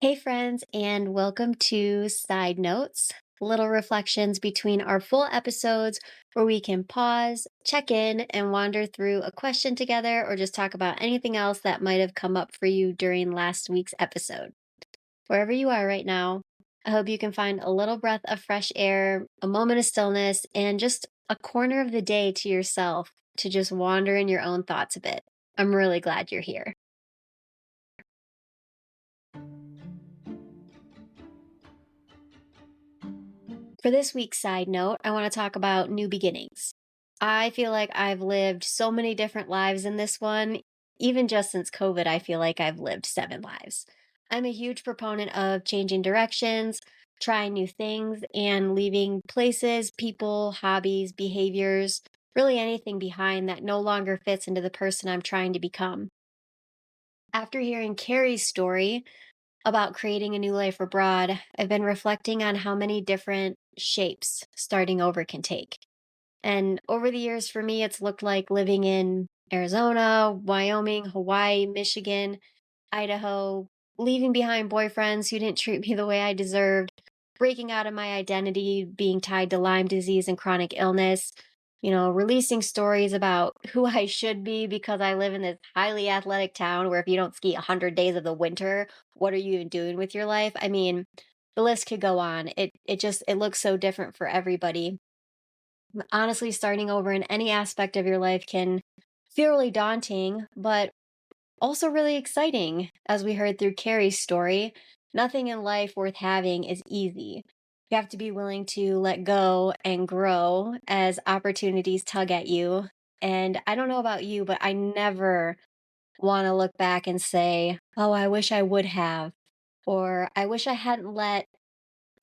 Hey, friends, and welcome to Side Notes, little reflections between our full episodes where we can pause, check in, and wander through a question together or just talk about anything else that might have come up for you during last week's episode. Wherever you are right now, I hope you can find a little breath of fresh air, a moment of stillness, and just a corner of the day to yourself to just wander in your own thoughts a bit. I'm really glad you're here. For this week's side note, I want to talk about new beginnings. I feel like I've lived so many different lives in this one. Even just since COVID, I feel like I've lived 7 lives. I'm a huge proponent of changing directions, trying new things, and leaving places, people, hobbies, behaviors, really anything behind that no longer fits into the person I'm trying to become. After hearing Kerry's story, about creating a new life abroad, I've been reflecting on how many different shapes starting over can take. And over the years, for me, it's looked like living in Arizona, Wyoming, Hawaii, Michigan, Idaho, leaving behind boyfriends who didn't treat me the way I deserved, breaking out of my identity, being tied to Lyme disease and chronic illness, releasing stories about who I should be because I live in this highly athletic town where if you don't ski 100 days of the winter, what are you even doing with your life? I mean, the list could go on. It looks so different for everybody. Honestly, starting over in any aspect of your life can feel really daunting, but also really exciting. As we heard through Carrie's story, nothing in life worth having is easy. You have to be willing to let go and grow as opportunities tug at you. And I don't know about you, but I never want to look back and say, oh, I wish I would have, or I wish I hadn't let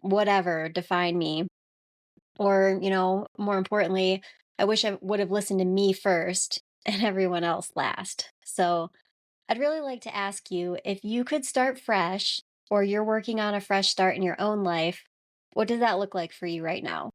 whatever define me. Or, more importantly, I wish I would have listened to me first and everyone else last. So, I'd really like to ask you if you could start fresh or you're working on a fresh start in your own life, what does that look like for you right now?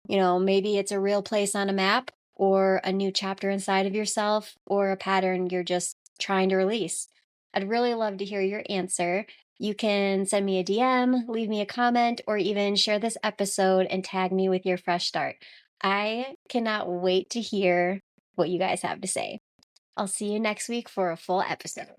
Maybe it's a real place on a map or a new chapter inside of yourself or a pattern you're just trying to release. I'd really love to hear your answer. You can send me a DM, leave me a comment, or even share this episode and tag me with your fresh start. I cannot wait to hear what you guys have to say. I'll see you next week for a full episode.